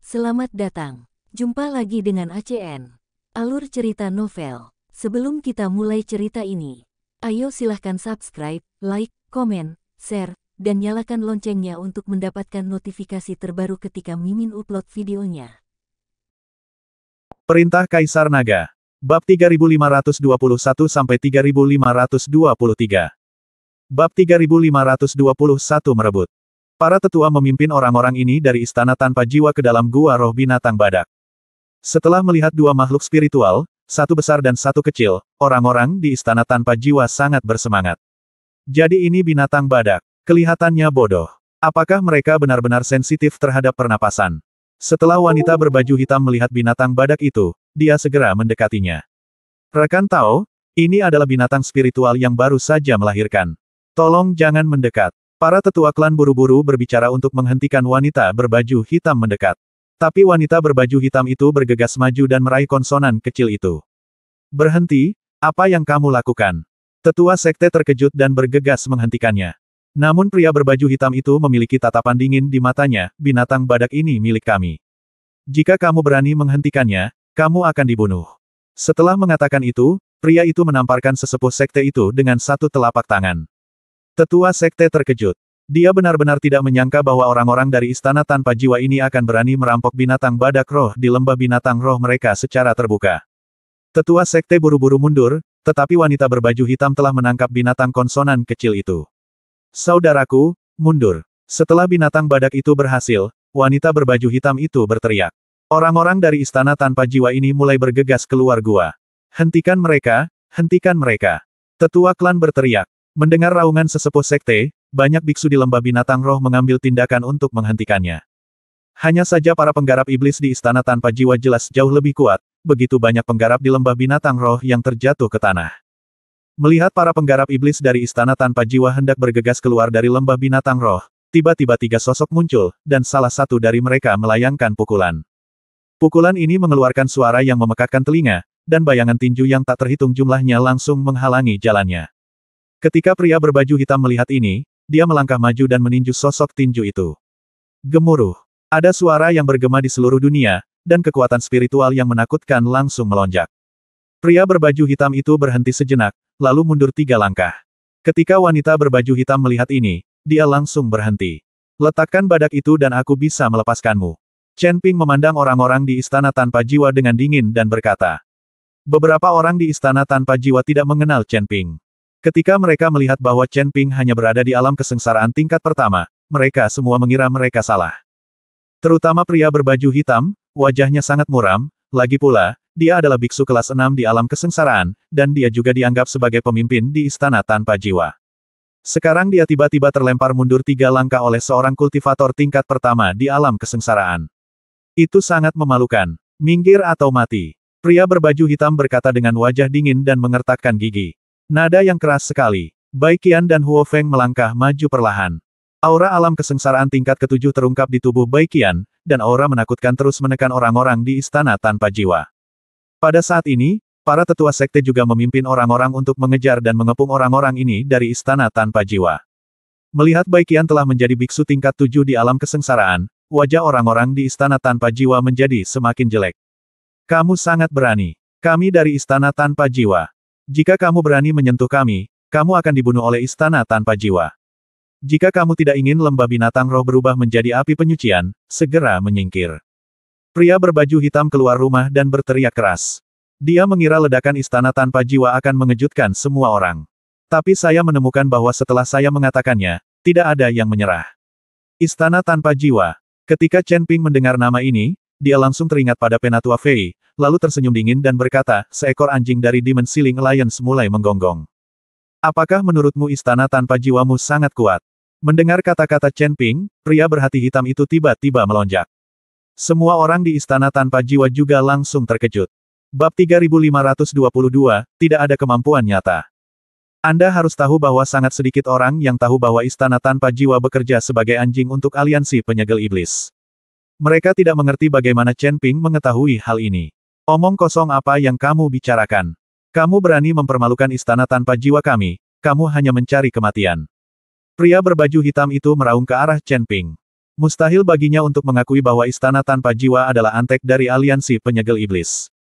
Selamat datang. Jumpa lagi dengan ACN. Alur cerita novel. Sebelum kita mulai cerita ini, ayo silahkan subscribe, like, komen, share, dan nyalakan loncengnya untuk mendapatkan notifikasi terbaru ketika Mimin upload videonya. Perintah Kaisar Naga. Bab 3521-3523. Bab 3521 merebut. Para tetua memimpin orang-orang ini dari istana tanpa jiwa ke dalam gua roh binatang badak. Setelah melihat dua makhluk spiritual, satu besar dan satu kecil, orang-orang di istana tanpa jiwa sangat bersemangat. Jadi ini binatang badak. Kelihatannya bodoh. Apakah mereka benar-benar sensitif terhadap pernapasan? Setelah wanita berbaju hitam melihat binatang badak itu, dia segera mendekatinya. Rekan Tao, ini adalah binatang spiritual yang baru saja melahirkan. Tolong jangan mendekat. Para tetua klan buru-buru berbicara untuk menghentikan wanita berbaju hitam mendekat. Tapi wanita berbaju hitam itu bergegas maju dan meraih konsonan kecil itu. Berhenti, apa yang kamu lakukan? Tetua sekte terkejut dan bergegas menghentikannya. Namun pria berbaju hitam itu memiliki tatapan dingin di matanya, binatang badak ini milik kami. Jika kamu berani menghentikannya, kamu akan dibunuh. Setelah mengatakan itu, pria itu menamparkan sesepuh sekte itu dengan satu telapak tangan. Tetua sekte terkejut. Dia benar-benar tidak menyangka bahwa orang-orang dari istana tanpa jiwa ini akan berani merampok binatang badak roh di lembah binatang roh mereka secara terbuka. Tetua sekte buru-buru mundur, tetapi wanita berbaju hitam telah menangkap binatang konsonan kecil itu. Saudaraku, mundur. Setelah binatang badak itu berhasil, wanita berbaju hitam itu berteriak. Orang-orang dari istana tanpa jiwa ini mulai bergegas keluar gua. Hentikan mereka, hentikan mereka. Tetua klan berteriak. Mendengar raungan sesepuh sekte, banyak biksu di lembah binatang roh mengambil tindakan untuk menghentikannya. Hanya saja para penggarap iblis di istana tanpa jiwa jelas jauh lebih kuat, begitu banyak penggarap di lembah binatang roh yang terjatuh ke tanah. Melihat para penggarap iblis dari istana tanpa jiwa hendak bergegas keluar dari lembah binatang roh, tiba-tiba tiga sosok muncul, dan salah satu dari mereka melayangkan pukulan. Pukulan ini mengeluarkan suara yang memekakkan telinga, dan bayangan tinju yang tak terhitung jumlahnya langsung menghalangi jalannya. Ketika pria berbaju hitam melihat ini, dia melangkah maju dan meninju sosok tinju itu. Gemuruh. Ada suara yang bergema di seluruh dunia, dan kekuatan spiritual yang menakutkan langsung melonjak. Pria berbaju hitam itu berhenti sejenak, lalu mundur 3 langkah. Ketika wanita berbaju hitam melihat ini, dia langsung berhenti. Letakkan badak itu dan aku bisa melepaskanmu. Chen Ping memandang orang-orang di istana tanpa jiwa dengan dingin dan berkata. Beberapa orang di istana tanpa jiwa tidak mengenal Chen Ping. Ketika mereka melihat bahwa Chen Ping hanya berada di alam kesengsaraan tingkat pertama, mereka semua mengira mereka salah. Terutama pria berbaju hitam, wajahnya sangat muram, lagi pula, dia adalah biksu kelas 6 di alam kesengsaraan, dan dia juga dianggap sebagai pemimpin di istana tanpa jiwa. Sekarang dia tiba-tiba terlempar mundur 3 langkah oleh seorang kultivator tingkat pertama di alam kesengsaraan. Itu sangat memalukan. Minggir atau mati. Pria berbaju hitam berkata dengan wajah dingin dan mengertakkan gigi. Nada yang keras sekali. Bai Qian dan Huo Feng melangkah maju perlahan. Aura alam kesengsaraan tingkat ke-7 terungkap di tubuh Bai Qian, dan aura menakutkan terus menekan orang-orang di istana tanpa jiwa. Pada saat ini, para tetua sekte juga memimpin orang-orang untuk mengejar dan mengepung orang-orang ini dari istana tanpa jiwa. Melihat Bai Qian telah menjadi biksu tingkat 7 di alam kesengsaraan, wajah orang-orang di istana tanpa jiwa menjadi semakin jelek. Kamu sangat berani. Kami dari istana tanpa jiwa. Jika kamu berani menyentuh kami, kamu akan dibunuh oleh istana tanpa jiwa. Jika kamu tidak ingin lembah binatang roh berubah menjadi api penyucian, segera menyingkir. Pria berbaju hitam keluar rumah dan berteriak keras. Dia mengira ledakan istana tanpa jiwa akan mengejutkan semua orang. Tapi saya menemukan bahwa setelah saya mengatakannya, tidak ada yang menyerah. Istana tanpa jiwa. Ketika Chen Ping mendengar nama ini, dia langsung teringat pada Penatua Fei, lalu tersenyum dingin dan berkata, seekor anjing dari Demon Ceiling Alliance mulai menggonggong. Apakah menurutmu istana tanpa jiwamu sangat kuat? Mendengar kata-kata Chen Ping, pria berhati hitam itu tiba-tiba melonjak. Semua orang di istana tanpa jiwa juga langsung terkejut. Bab 3522, tidak ada kemampuan nyata. Anda harus tahu bahwa sangat sedikit orang yang tahu bahwa istana tanpa jiwa bekerja sebagai anjing untuk aliansi penyegel iblis. Mereka tidak mengerti bagaimana Chen Ping mengetahui hal ini. Omong kosong apa yang kamu bicarakan? Kamu berani mempermalukan istana tanpa jiwa kami, kamu hanya mencari kematian. Pria berbaju hitam itu meraung ke arah Chen Ping. Mustahil baginya untuk mengakui bahwa istana tanpa jiwa adalah antek dari aliansi penyegel iblis.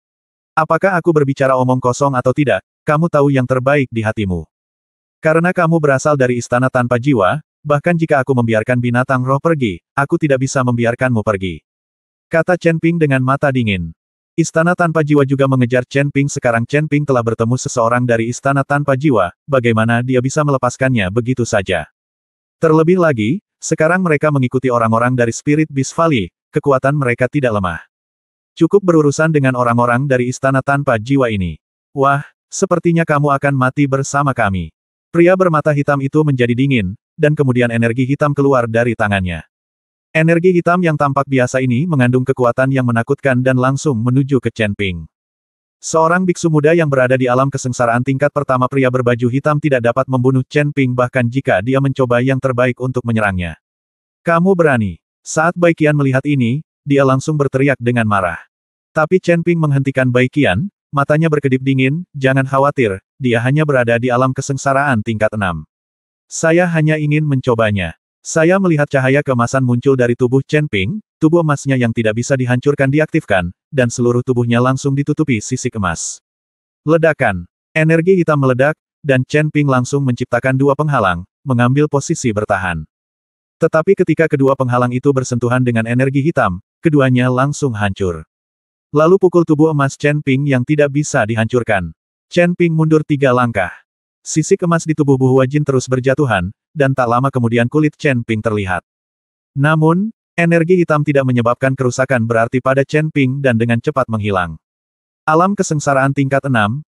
Apakah aku berbicara omong kosong atau tidak, kamu tahu yang terbaik di hatimu. Karena kamu berasal dari istana tanpa jiwa, bahkan jika aku membiarkan binatang roh pergi, aku tidak bisa membiarkanmu pergi. Kata Chen Ping dengan mata dingin. Istana tanpa jiwa juga mengejar Chen Ping. Sekarang Chen Ping telah bertemu seseorang dari istana tanpa jiwa, bagaimana dia bisa melepaskannya begitu saja. Terlebih lagi, sekarang mereka mengikuti orang-orang dari Spirit Beast Valley, kekuatan mereka tidak lemah. Cukup berurusan dengan orang-orang dari istana tanpa jiwa ini. Wah, sepertinya kamu akan mati bersama kami. Pria bermata hitam itu menjadi dingin, dan kemudian energi hitam keluar dari tangannya. Energi hitam yang tampak biasa ini mengandung kekuatan yang menakutkan dan langsung menuju ke Chen Ping. Seorang biksu muda yang berada di alam kesengsaraan tingkat pertama. Pria berbaju hitam tidak dapat membunuh Chen Ping bahkan jika dia mencoba yang terbaik untuk menyerangnya. Kamu berani. Saat Bai Qian melihat ini, dia langsung berteriak dengan marah. Tapi Chen Ping menghentikan Bai Qian, matanya berkedip dingin, jangan khawatir, dia hanya berada di alam kesengsaraan tingkat 6. Saya hanya ingin mencobanya. Saya melihat cahaya keemasan muncul dari tubuh Chen Ping, tubuh emasnya yang tidak bisa dihancurkan diaktifkan, dan seluruh tubuhnya langsung ditutupi sisik emas. Ledakan. Energi hitam meledak, dan Chen Ping langsung menciptakan dua penghalang, mengambil posisi bertahan. Tetapi ketika kedua penghalang itu bersentuhan dengan energi hitam, keduanya langsung hancur. Lalu pukul tubuh emas Chen Ping yang tidak bisa dihancurkan. Chen Ping mundur 3 langkah. Sisik emas di tubuh Bu Huajin terus berjatuhan, dan tak lama kemudian kulit Chen Ping terlihat. Namun, energi hitam tidak menyebabkan kerusakan berarti pada Chen Ping dan dengan cepat menghilang. Alam kesengsaraan tingkat 6,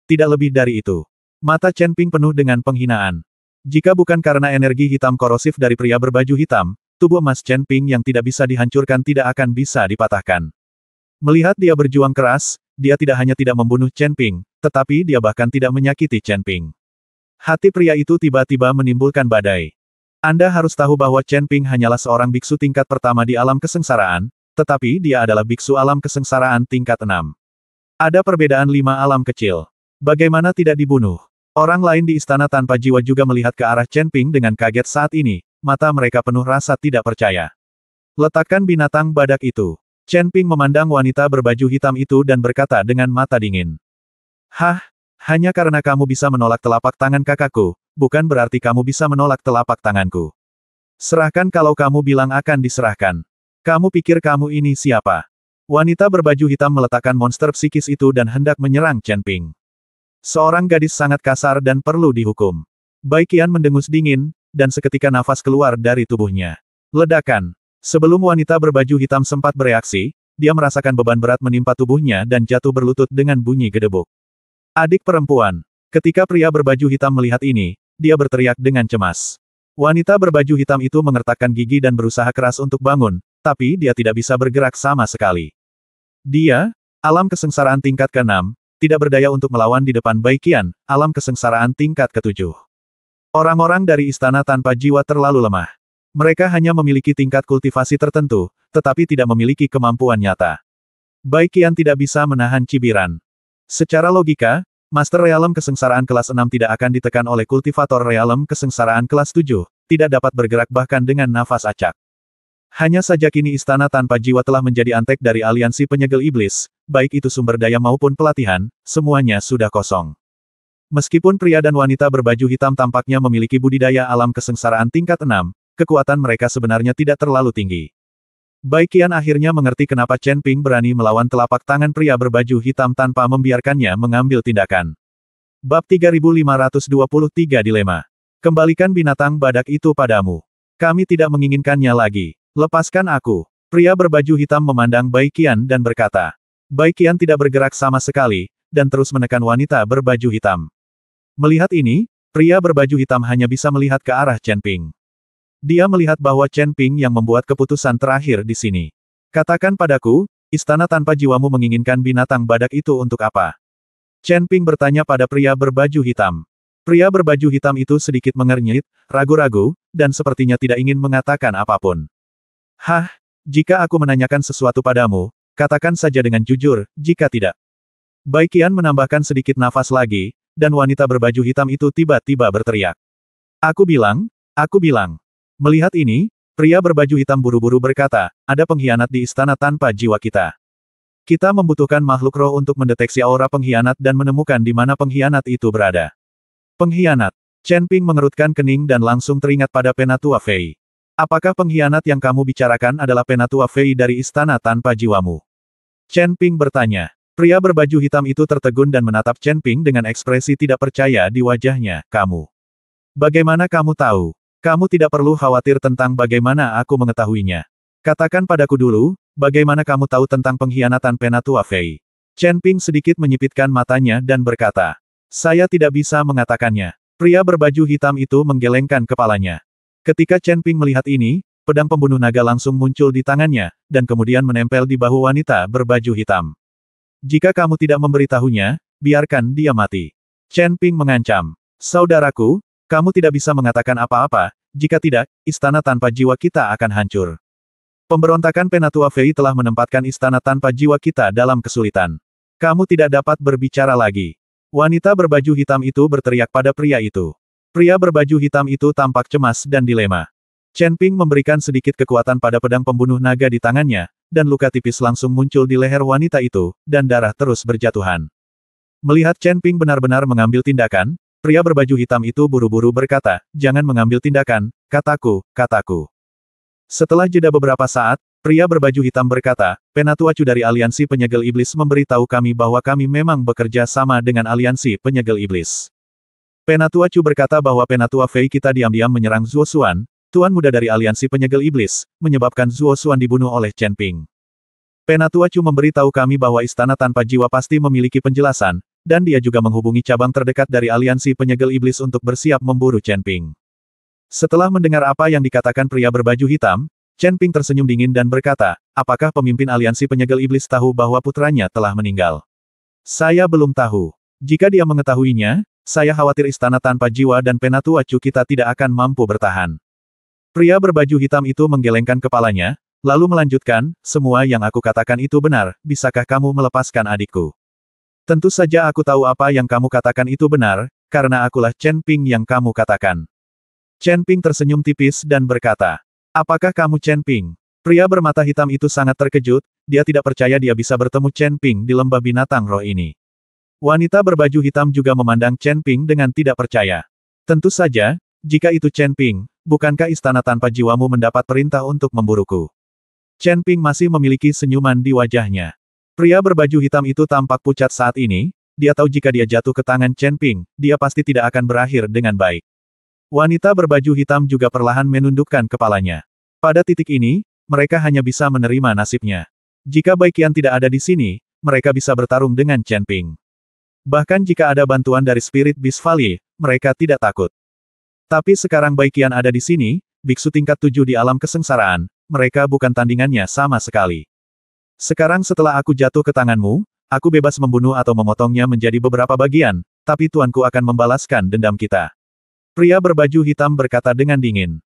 tidak lebih dari itu. Mata Chen Ping penuh dengan penghinaan. Jika bukan karena energi hitam korosif dari pria berbaju hitam, tubuh emas Chen Ping yang tidak bisa dihancurkan tidak akan bisa dipatahkan. Melihat dia berjuang keras, dia tidak hanya tidak membunuh Chen Ping, tetapi dia bahkan tidak menyakiti Chen Ping. Hati pria itu tiba-tiba menimbulkan badai. Anda harus tahu bahwa Chen Ping hanyalah seorang biksu tingkat pertama di alam kesengsaraan, tetapi dia adalah biksu alam kesengsaraan tingkat 6. Ada perbedaan 5 alam kecil. Bagaimana tidak dibunuh? Orang lain di istana tanpa jiwa juga melihat ke arah Chen Ping dengan kaget saat ini, mata mereka penuh rasa tidak percaya. Letakkan binatang badak itu. Chen Ping memandang wanita berbaju hitam itu dan berkata dengan mata dingin. Hah, hanya karena kamu bisa menolak telapak tangan kakakku, bukan berarti kamu bisa menolak telapak tanganku. Serahkan kalau kamu bilang akan diserahkan. Kamu pikir kamu ini siapa? Wanita berbaju hitam meletakkan monster psikis itu dan hendak menyerang Chen Ping. Seorang gadis sangat kasar dan perlu dihukum. Bai Qian mendengus dingin, dan seketika nafas keluar dari tubuhnya. Ledakan. Sebelum wanita berbaju hitam sempat bereaksi, dia merasakan beban berat menimpa tubuhnya dan jatuh berlutut dengan bunyi gedebuk. Adik perempuan. Ketika pria berbaju hitam melihat ini, dia berteriak dengan cemas. Wanita berbaju hitam itu mengertakkan gigi dan berusaha keras untuk bangun, tapi dia tidak bisa bergerak sama sekali. Dia, alam kesengsaraan tingkat ke-6, tidak berdaya untuk melawan di depan Bai Qian, alam kesengsaraan tingkat ke-7. Orang-orang dari istana tanpa jiwa terlalu lemah. Mereka hanya memiliki tingkat kultivasi tertentu, tetapi tidak memiliki kemampuan nyata. Bai Qian tidak bisa menahan cibiran. Secara logika, Master Realem kesengsaraan kelas 6 tidak akan ditekan oleh kultivator Realem kesengsaraan kelas 7, tidak dapat bergerak bahkan dengan nafas acak. Hanya saja kini istana tanpa jiwa telah menjadi antek dari aliansi penyegel iblis, baik itu sumber daya maupun pelatihan, semuanya sudah kosong. Meskipun pria dan wanita berbaju hitam tampaknya memiliki budidaya alam kesengsaraan tingkat 6, kekuatan mereka sebenarnya tidak terlalu tinggi. Bai Qian akhirnya mengerti kenapa Chen Ping berani melawan telapak tangan pria berbaju hitam tanpa membiarkannya mengambil tindakan. Bab 3523 Dilema. Kembalikan binatang badak itu padamu. Kami tidak menginginkannya lagi. Lepaskan aku. Pria berbaju hitam memandang Bai Qian dan berkata. Bai Qian tidak bergerak sama sekali, dan terus menekan wanita berbaju hitam. Melihat ini, pria berbaju hitam hanya bisa melihat ke arah Chen Ping. Dia melihat bahwa Chen Ping yang membuat keputusan terakhir di sini. Katakan padaku, istana tanpa jiwamu menginginkan binatang badak itu untuk apa? Chen Ping bertanya pada pria berbaju hitam. Pria berbaju hitam itu sedikit mengernyit, ragu-ragu, dan sepertinya tidak ingin mengatakan apapun. Hah, jika aku menanyakan sesuatu padamu, katakan saja dengan jujur, jika tidak. Bai Qian menambahkan sedikit nafas lagi, dan wanita berbaju hitam itu tiba-tiba berteriak. Aku bilang. Melihat ini, Pria berbaju hitam buru-buru berkata, ada pengkhianat di istana tanpa jiwa kita. Kita membutuhkan makhluk roh untuk mendeteksi aura pengkhianat dan menemukan di mana pengkhianat itu berada. Pengkhianat. Chen Ping mengerutkan kening dan langsung teringat pada Penatua Fei. Apakah pengkhianat yang kamu bicarakan adalah Penatua Fei dari istana tanpa jiwamu? Chen Ping bertanya. Pria berbaju hitam itu tertegun dan menatap Chen Ping dengan ekspresi tidak percaya di wajahnya. Kamu. Bagaimana kamu tahu? Kamu tidak perlu khawatir tentang bagaimana aku mengetahuinya. Katakan padaku dulu, bagaimana kamu tahu tentang pengkhianatan Penatua Fei? Chen Ping sedikit menyipitkan matanya dan berkata, saya tidak bisa mengatakannya. Pria berbaju hitam itu menggelengkan kepalanya. Ketika Chen Ping melihat ini, pedang pembunuh naga langsung muncul di tangannya, dan kemudian menempel di bahu wanita berbaju hitam. Jika kamu tidak memberitahunya, biarkan dia mati. Chen Ping mengancam. Saudaraku, kamu tidak bisa mengatakan apa-apa, jika tidak, istana tanpa jiwa kita akan hancur. Pemberontakan Penatua Fei telah menempatkan istana tanpa jiwa kita dalam kesulitan. Kamu tidak dapat berbicara lagi. Wanita berbaju hitam itu berteriak pada pria itu. Pria berbaju hitam itu tampak cemas dan dilema. Chen Ping memberikan sedikit kekuatan pada pedang pembunuh naga di tangannya, dan luka tipis langsung muncul di leher wanita itu, dan darah terus berjatuhan. Melihat Chen Ping benar-benar mengambil tindakan, pria berbaju hitam itu buru-buru berkata, jangan mengambil tindakan, kataku. Setelah jeda beberapa saat, pria berbaju hitam berkata, Penatua Chu dari Aliansi Penyegel Iblis memberitahu kami bahwa kami memang bekerja sama dengan Aliansi Penyegel Iblis. Penatua Chu berkata bahwa Penatua Fei kita diam-diam menyerang Zuo Xuan, tuan muda dari Aliansi Penyegel Iblis, menyebabkan Zuo Xuan dibunuh oleh Chen Ping. Penatua Chu memberitahu kami bahwa istana tanpa jiwa pasti memiliki penjelasan, dan dia juga menghubungi cabang terdekat dari Aliansi Penyegel Iblis untuk bersiap memburu Chen Ping. Setelah mendengar apa yang dikatakan pria berbaju hitam, Chen Ping tersenyum dingin dan berkata, apakah pemimpin Aliansi Penyegel Iblis tahu bahwa putranya telah meninggal? Saya belum tahu. Jika dia mengetahuinya, saya khawatir istana tanpa jiwa dan Penatua Chu kita tidak akan mampu bertahan. Pria berbaju hitam itu menggelengkan kepalanya, lalu melanjutkan, semua yang aku katakan itu benar, bisakah kamu melepaskan adikku? Tentu saja aku tahu apa yang kamu katakan itu benar, karena akulah Chen Ping yang kamu katakan. Chen Ping tersenyum tipis dan berkata, apakah kamu Chen Ping? Pria bermata hitam itu sangat terkejut, dia tidak percaya dia bisa bertemu Chen Ping di lembah binatang roh ini. Wanita berbaju hitam juga memandang Chen Ping dengan tidak percaya. Tentu saja, jika itu Chen Ping, bukankah istana tanpa jiwamu mendapat perintah untuk memburuku? Chen Ping masih memiliki senyuman di wajahnya. Pria berbaju hitam itu tampak pucat saat ini, dia tahu jika dia jatuh ke tangan Chen Ping, dia pasti tidak akan berakhir dengan baik. Wanita berbaju hitam juga perlahan menundukkan kepalanya. Pada titik ini, mereka hanya bisa menerima nasibnya. Jika Baiqian tidak ada di sini, mereka bisa bertarung dengan Chen Ping. Bahkan jika ada bantuan dari Spirit Beast Valley, mereka tidak takut. Tapi sekarang Baiqian ada di sini, biksu tingkat 7 di alam kesengsaraan, mereka bukan tandingannya sama sekali. Sekarang setelah aku jatuh ke tanganmu, aku bebas membunuh atau memotongnya menjadi beberapa bagian, tapi tuanku akan membalaskan dendam kita. Pria berbaju hitam berkata dengan dingin.